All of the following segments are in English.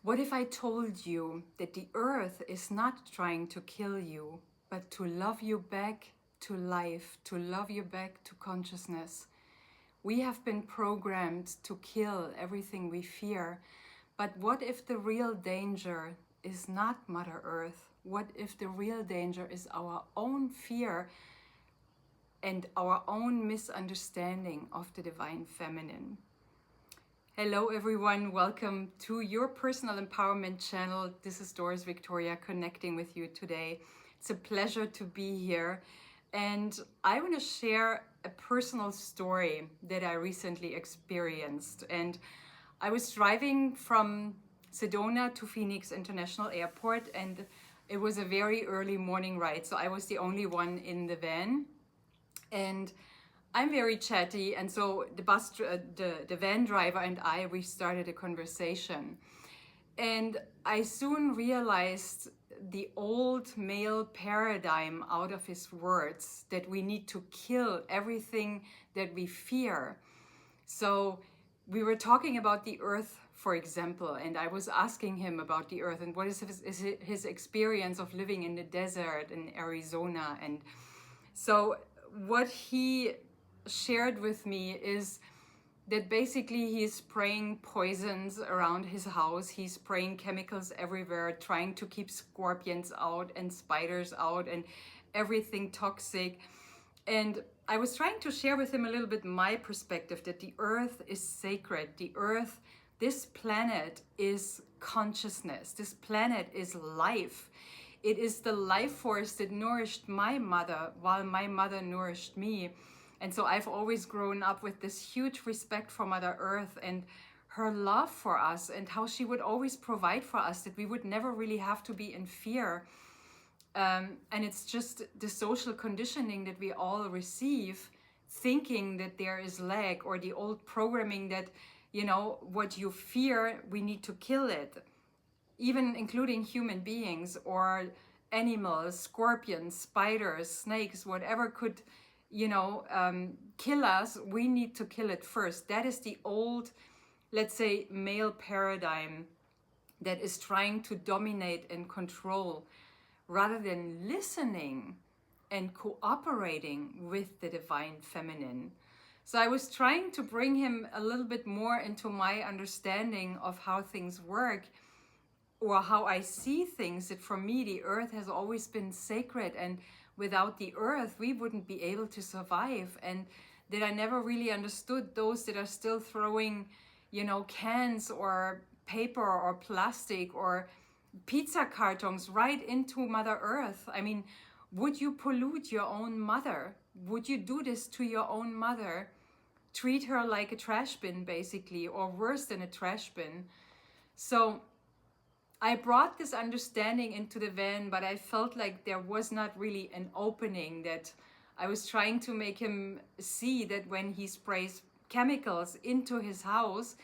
What if I told you that the earth is not trying to kill you, but to love you back to life, to love you back to consciousness? We have been programmed to kill everything we fear, but what if the real danger is not Mother Earth? What if the real danger is our own fear and our own misunderstanding of the Divine Feminine? Hello everyone, welcome to your personal empowerment channel. This is Doris Victoria connecting with you today. It's a pleasure to be here, and I want to share a personal story that I recently experienced. And I was driving from Sedona to Phoenix International Airport, and it was a very early morning ride, so I was the only one in the van. And I'm very chatty, and so the van driver and we started a conversation. And I soon realized the old male paradigm out of his words, that we need to kill everything that we fear. So we were talking about the earth, for example, and I was asking him about the earth and what is his experience of living in the desert in Arizona. And so what he shared with me is that basically he's spraying poisons around his house. He's spraying chemicals everywhere, trying to keep scorpions out and spiders out and everything toxic. And I was trying to share with him a little bit my perspective, that the earth is sacred. The earth, this planet is consciousness. This planet is life. It is the life force that nourished my mother while my mother nourished me. And so I've always grown up with this huge respect for Mother Earth and her love for us, and how she would always provide for us, that we would never really have to be in fear. And it's just the social conditioning that we all receive, thinking that there is lack, or the old programming that, you know, what you fear, we need to kill it. Even including human beings or animals, scorpions, spiders, snakes, whatever could, kill us, we need to kill it first. That is the old, let's say, male paradigm that is trying to dominate and control, rather than listening and cooperating with the Divine Feminine. So I was trying to bring him a little bit more into my understanding of how things work, or how I see things, that for me the earth has always been sacred, and without the earth we wouldn't be able to survive. And that I never really understood those that are still throwing, cans or paper or plastic or pizza cartons right into Mother Earth. I mean, would you pollute your own mother? Would you do this to your own mother? Treat her like a trash bin, basically, or worse than a trash bin. So I brought this understanding into the van, but I felt like there was not really an opening, that I was trying to make him see that when he sprays chemicals into his house,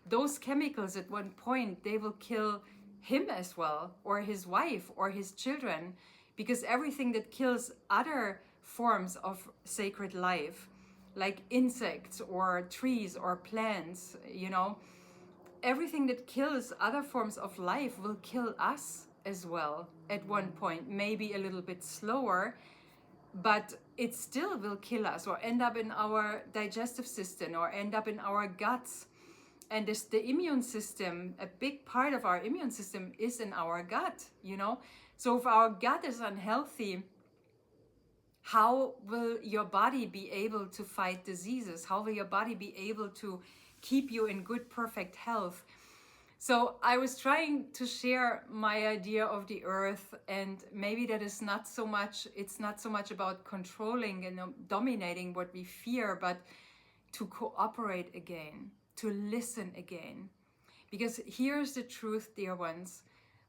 those chemicals at one point, they will kill him as well, or his wife, or his children, because everything that kills other forms of sacred life, like insects or trees or plants, everything that kills other forms of life will kill us as well at one point, maybe a little bit slower, but it still will kill us, or end up in our digestive system, or end up in our guts. And this, the immune system, a big part of our immune system is in our gut, So if our gut is unhealthy, how will your body be able to fight diseases? How will your body be able to keep you in good, perfect health? So I was trying to share my idea of the earth, and maybe that is not so much, it's not so much about controlling and dominating what we fear, but to cooperate again, to listen again. Because here's the truth, dear ones.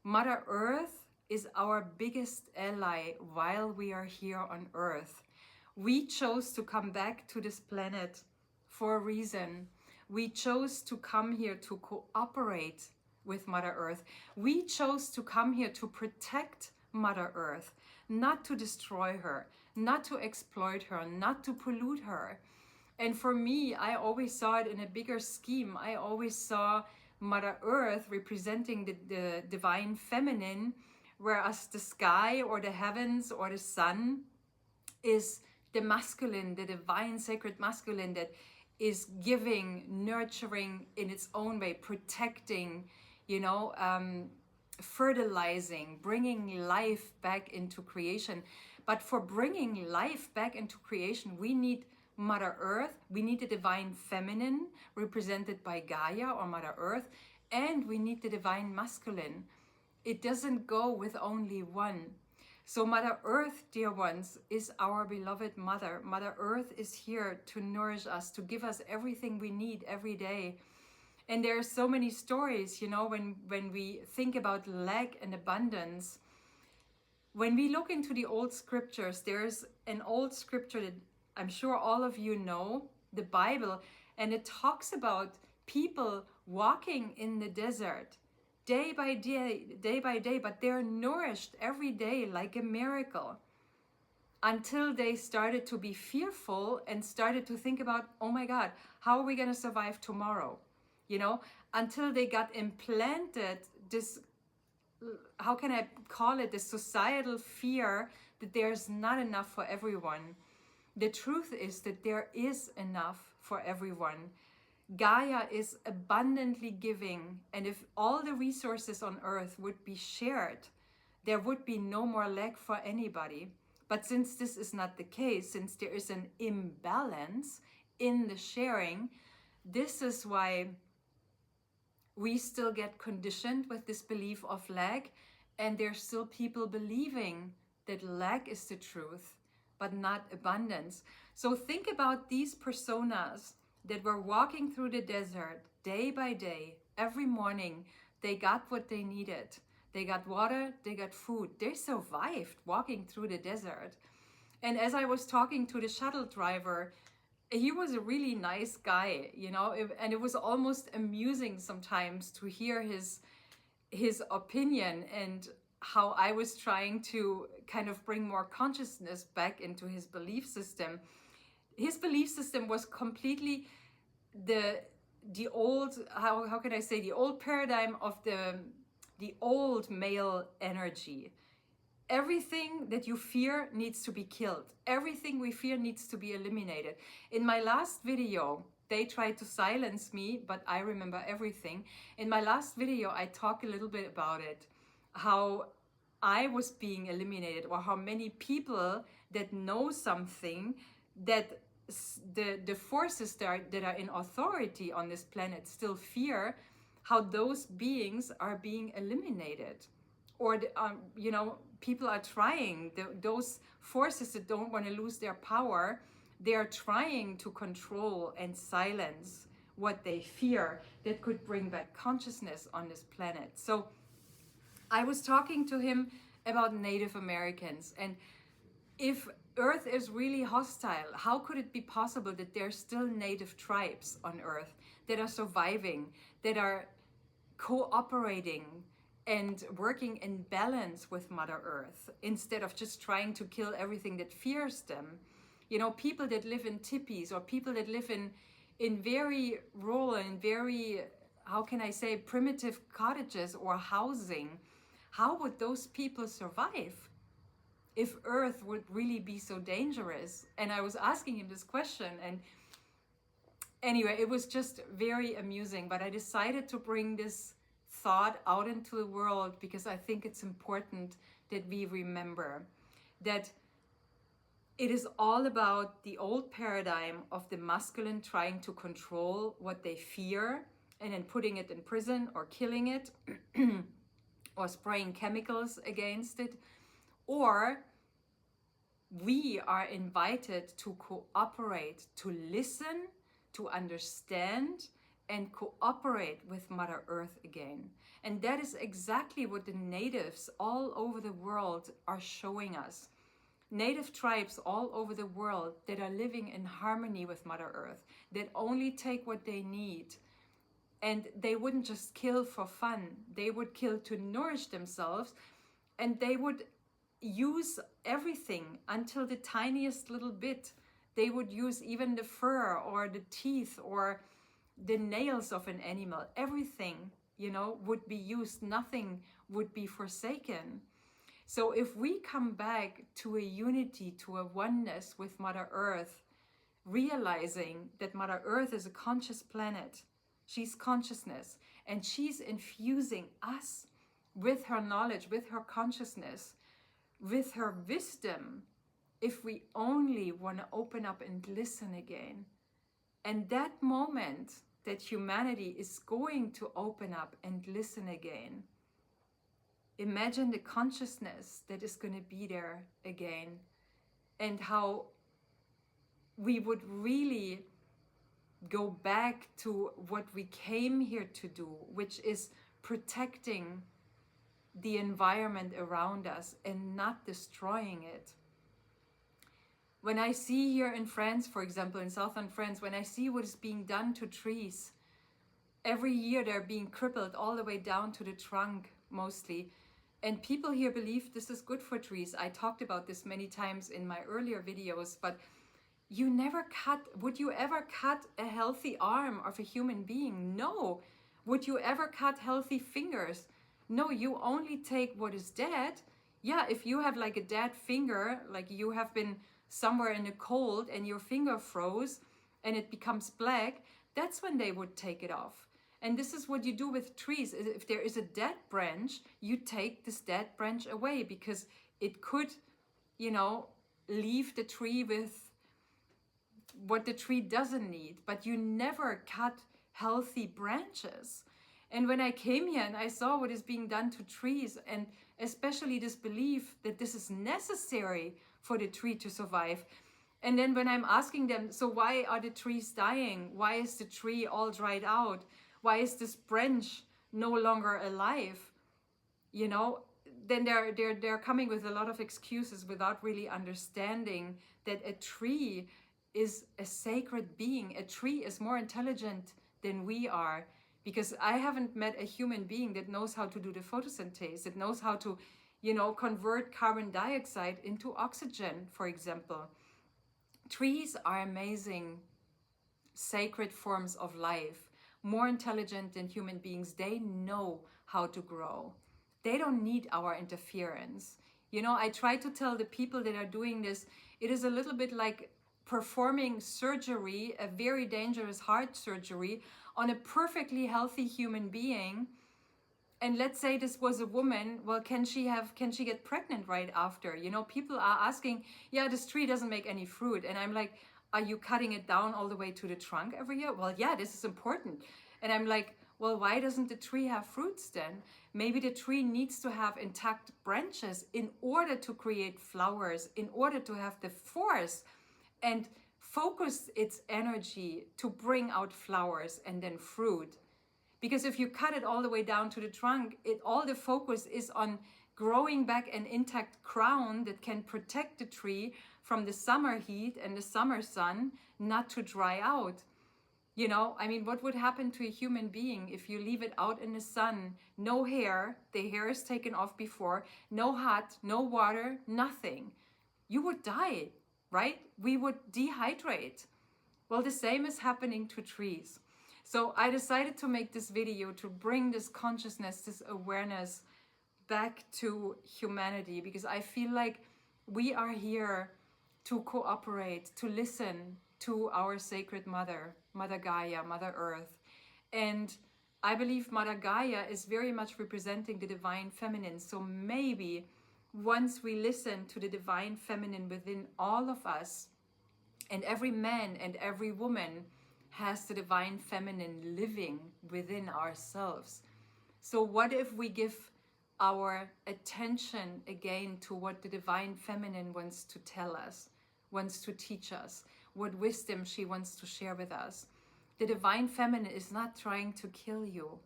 Mother Earth is our biggest ally while we are here on Earth. We chose to come back to this planet for a reason. We chose to come here to cooperate with Mother Earth. We chose to come here to protect Mother Earth, not to destroy her, not to exploit her, not to pollute her. And for me, I always saw it in a bigger scheme. I always saw Mother Earth representing the divine feminine, whereas the sky or the heavens or the sun is the masculine, the divine sacred masculine that is giving, nurturing in its own way, protecting, fertilizing, bringing life back into creation. But for bringing life back into creation, we need Mother Earth, we need the divine feminine represented by Gaia or Mother Earth, and we need the divine masculine. It doesn't go with only one. So Mother Earth, dear ones, is our beloved mother. Mother Earth is here to nourish us, to give us everything we need every day. And there are so many stories, when we think about lack and abundance. When we look into the old scriptures, there's an old scripture that I'm sure all of you know, the Bible, and it talks about people walking in the desert day by day, but they're nourished every day like a miracle, until they started to be fearful and started to think about, oh my God, how are we going to survive tomorrow? Until they got implanted this, how can I call it, this societal fear that there's not enough for everyone. The truth is that there is enough for everyone. Gaia is abundantly giving, and if all the resources on earth would be shared, there would be no more lack for anybody. But since this is not the case, since there is an imbalance in the sharing, this is why we still get conditioned with this belief of lack, and there's still people believing that lack is the truth, but not abundance. So think about these personas that were walking through the desert day by day. Every morning they got what they needed. They got water, they got food. They survived walking through the desert. And as I was talking to the shuttle driver, he was a really nice guy, and it was almost amusing sometimes to hear his opinion and how I was trying to kind of bring more consciousness back into his belief system. His belief system was completely the old, how can I say, the old paradigm of the old male energy. Everything that you fear needs to be killed. Everything we fear needs to be eliminated. In my last video, they tried to silence me, but I remember everything. In my last video, I talked a little bit about it, how I was being eliminated, or how many people that know something, that the forces that are in authority on this planet still fear, how those beings are being eliminated. Or, people are trying, those forces that don't want to lose their power, they are trying to control and silence what they fear that could bring back consciousness on this planet. So I was talking to him about Native Americans, and if Earth is really hostile, how could it be possible that there's still native tribes on Earth that are surviving, that are cooperating and working in balance with Mother Earth, instead of just trying to kill everything that fears them? People that live in tipis, or people that live in very rural and very, how can I say, primitive cottages or housing. How would those people survive if Earth would really be so dangerous? And I was asking him this question, and anyway, it was just very amusing. But I decided to bring this thought out into the world because I think it's important that we remember that it is all about the old paradigm of the masculine trying to control what they fear and then putting it in prison or killing it or spraying chemicals against it. Or we are invited to cooperate, to listen, to understand, and cooperate with Mother Earth again. And that is exactly what the natives all over the world are showing us. Native tribes all over the world that are living in harmony with Mother Earth, that only take what they need. And they wouldn't just kill for fun. They would kill to nourish themselves, and they would use everything until the tiniest little bit. They would use even the fur or the teeth or the nails of an animal, everything, you know, would be used, nothing would be forsaken. So if we come back to a unity, to a oneness with Mother Earth, realizing that Mother Earth is a conscious planet, she's consciousness, and she's infusing us with her knowledge, with her consciousness, with her wisdom, if we only want to open up and listen again. And that moment that humanity is going to open up and listen again, imagine the consciousness that is going to be there again, and how we would really go back to what we came here to do, which is protecting the environment around us and not destroying it. When I see here in France, for example, in southern France, when I see what is being done to trees, every year they're being crippled all the way down to the trunk mostly. And people here believe this is good for trees. I talked about this many times in my earlier videos, but would you ever cut a healthy arm of a human being? No. Would you ever cut healthy fingers? No, you only take what is dead. Yeah, if you have like a dead finger, like you have been somewhere in the cold and your finger froze and it becomes black, that's when they would take it off. And this is what you do with trees. If there is a dead branch, you take this dead branch away, because it could, you know, leave the tree with what the tree doesn't need. But you never cut healthy branches. And when I came here and I saw what is being done to trees, and especially this belief that this is necessary for the tree to survive. And then when I'm asking them, so why are the trees dying? Why is the tree all dried out? Why is this branch no longer alive? You know, then they're coming with a lot of excuses without really understanding that a tree is a sacred being. A tree is more intelligent than we are, because I haven't met a human being that knows how to do the photosynthesis, that knows how to, you know, convert carbon dioxide into oxygen, for example. Trees are amazing, sacred forms of life, more intelligent than human beings. They know how to grow. They don't need our interference. You know, I try to tell the people that are doing this, it is a little bit like performing surgery, a very dangerous heart surgery, on a perfectly healthy human being. And let's say this was a woman, well, can she get pregnant right after? You know, people are asking, yeah, this tree doesn't make any fruit. And I'm like, are you cutting it down all the way to the trunk every year? Well, yeah, this is important. And I'm like, well, why doesn't the tree have fruits then? Maybe the tree needs to have intact branches in order to create flowers, in order to have the force and focus its energy to bring out flowers and then fruit. Because if you cut it all the way down to the trunk, all the focus is on growing back an intact crown that can protect the tree from the summer heat and the summer sun, not to dry out. You know, I mean, what would happen to a human being if you leave it out in the sun? No hair, the hair is taken off before, no hot, no water, nothing. You would die, right? We would dehydrate. Well, the same is happening to trees. So I decided to make this video to bring this consciousness, this awareness back to humanity, because I feel like we are here to cooperate, to listen to our sacred mother, Mother Gaia, Mother Earth. And I believe Mother Gaia is very much representing the divine feminine. So maybe once we listen to the divine feminine within all of us, and every man and every woman has the divine feminine living within ourselves. So what if we give our attention again to what the divine feminine wants to tell us, wants to teach us, what wisdom she wants to share with us? The divine feminine is not trying to kill you.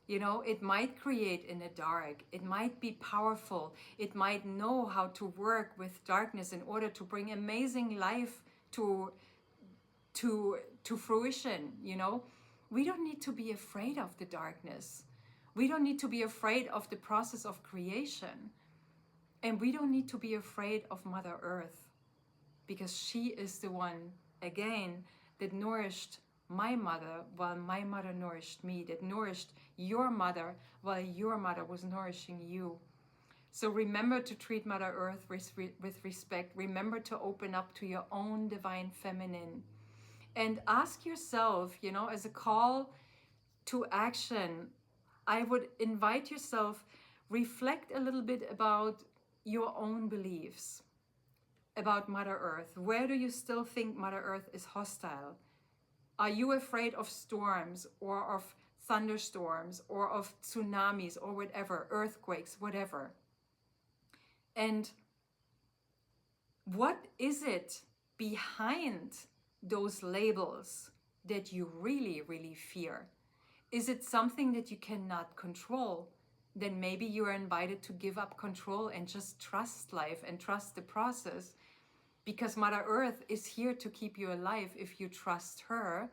You know, it might create in the dark, it might be powerful, it might know how to work with darkness in order to bring amazing life to fruition. You know, we don't need to be afraid of the darkness. We don't need to be afraid of the process of creation. And we don't need to be afraid of Mother Earth, because she is the one, again, that nourished my mother while my mother nourished me, that nourished your mother while your mother was nourishing you. So remember to treat Mother Earth with respect. Remember to open up to your own divine feminine. And ask yourself, as a call to action, I would invite yourself, reflect a little bit about your own beliefs about Mother Earth. Where do you still think Mother Earth is hostile? Are you afraid of storms or of thunderstorms or of tsunamis or whatever, earthquakes, whatever? And what is it behind those labels that you really, really fear? Is it something that you cannot control? Then maybe you are invited to give up control and just trust life and trust the process, because Mother Earth is here to keep you alive. If you trust her,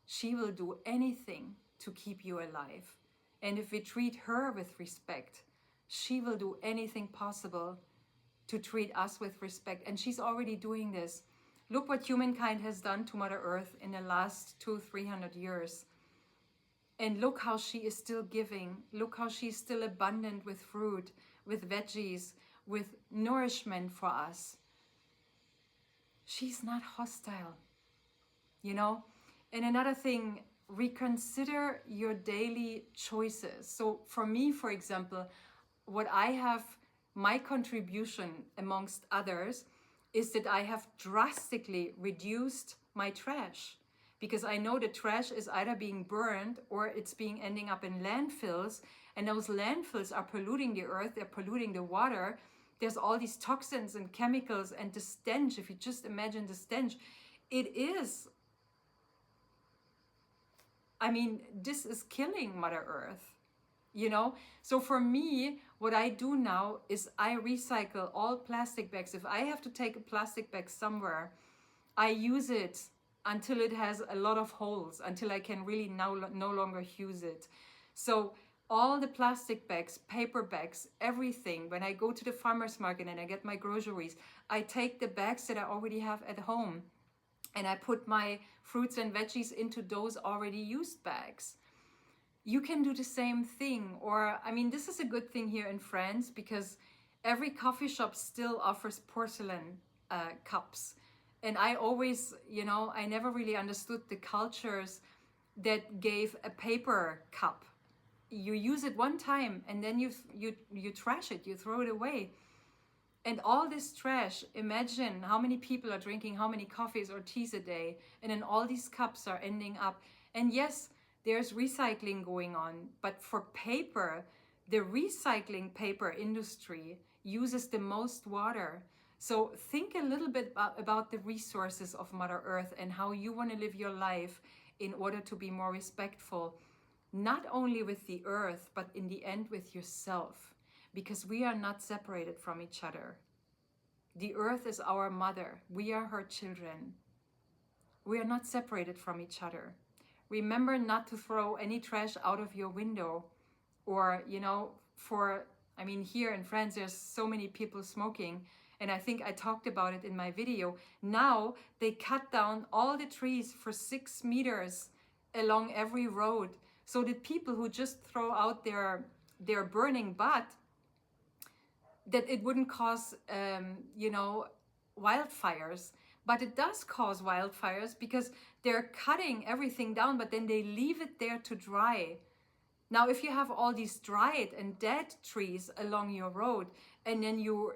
she will do anything to keep you alive. And if we treat her with respect, she will do anything possible to treat us with respect. And she's already doing this. Look what humankind has done to Mother Earth in the last 200-300 years. And look how she is still giving. Look how she's still abundant with fruit, with veggies, with nourishment for us. She's not hostile, And another thing, reconsider your daily choices. So for me, for example, what I have, my contribution amongst others, is that I have drastically reduced my trash, because I know the trash is either being burned or it's ending up in landfills, and those landfills are polluting the earth, they're polluting the water. There's all these toxins and chemicals, and the stench, if you just imagine the stench, this is killing Mother Earth, So for me, what I do now is I recycle all plastic bags. If I have to take a plastic bag somewhere, I use it until it has a lot of holes, until I can really no longer use it. So all the plastic bags, paper bags, everything, when I go to the farmer's market and I get my groceries, I take the bags that I already have at home and I put my fruits and veggies into those already used bags. You can do the same thing. Or, this is a good thing here in France, because every coffee shop still offers porcelain cups. And I always, I never really understood the cultures that gave a paper cup. You use it one time and then you trash it, you throw it away. And all this trash, imagine how many people are drinking how many coffees or teas a day, and then all these cups are ending up. And yes, there's recycling going on, but for paper, the recycling paper industry uses the most water. So think a little bit about the resources of Mother Earth and how you want to live your life in order to be more respectful, not only with the earth, but in the end with yourself, because we are not separated from each other. The earth is our mother. We are her children. We are not separated from each other. Remember not to throw any trash out of your window, or, here in France, there's so many people smoking, and I think I talked about it in my video. Now they cut down all the trees for 6 meters along every road, so that people who just throw out their burning butt, that it wouldn't cause, wildfires. But it does cause wildfires because they're cutting everything down, but then they leave it there to dry. Now, if you have all these dried and dead trees along your road, and then you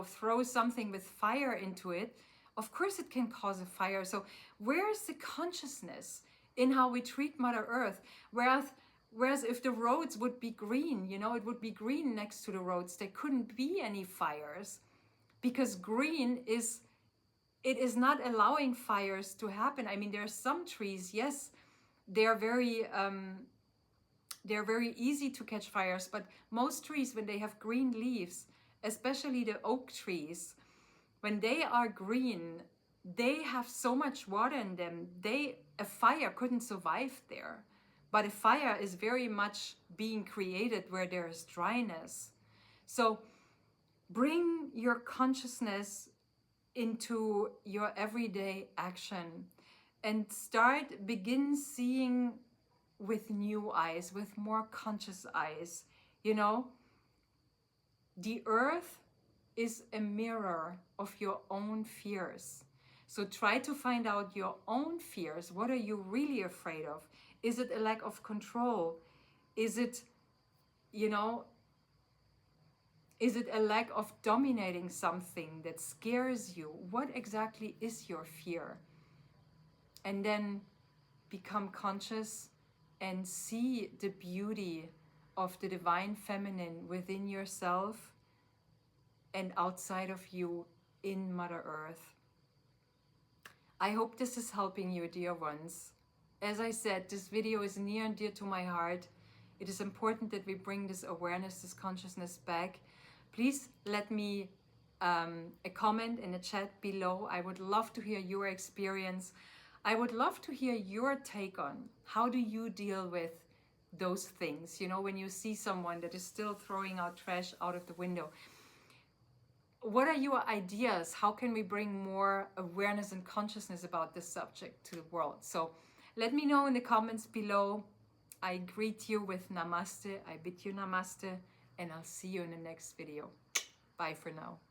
throw something with fire into it, of course it can cause a fire. So where is the consciousness in how we treat Mother Earth? Whereas if the roads would be green, it would be green next to the roads, there couldn't be any fires, because green is not allowing fires to happen. There are some trees, yes, they're very easy to catch fires, but most trees, when they have green leaves, especially the oak trees, when they are green, they have so much water in them, a fire couldn't survive there. But a fire is very much being created where there is dryness. So bring your consciousness into your everyday action. and begin seeing with new eyes, with more conscious eyes. You know, the earth is a mirror of your own fears. So try to find out your own fears. What are you really afraid of? Is it a lack of control? Is it, you know, is it a lack of dominating something that scares you? What exactly is your fear? And then become conscious and see the beauty of the divine feminine within yourself and outside of you in Mother Earth. I hope this is helping you, dear ones. As I said, this video is near and dear to my heart. It is important that we bring this awareness, this consciousness back. Please let me a comment in the chat below. I would love to hear your experience. I would love to hear your take on how do you deal with those things, you know, when you see someone that is still throwing out trash out of the window. What are your ideas? How can we bring more awareness and consciousness about this subject to the world? So let me know in the comments below. I greet you with namaste. I bid you namaste, and I'll see you in the next video. Bye for now.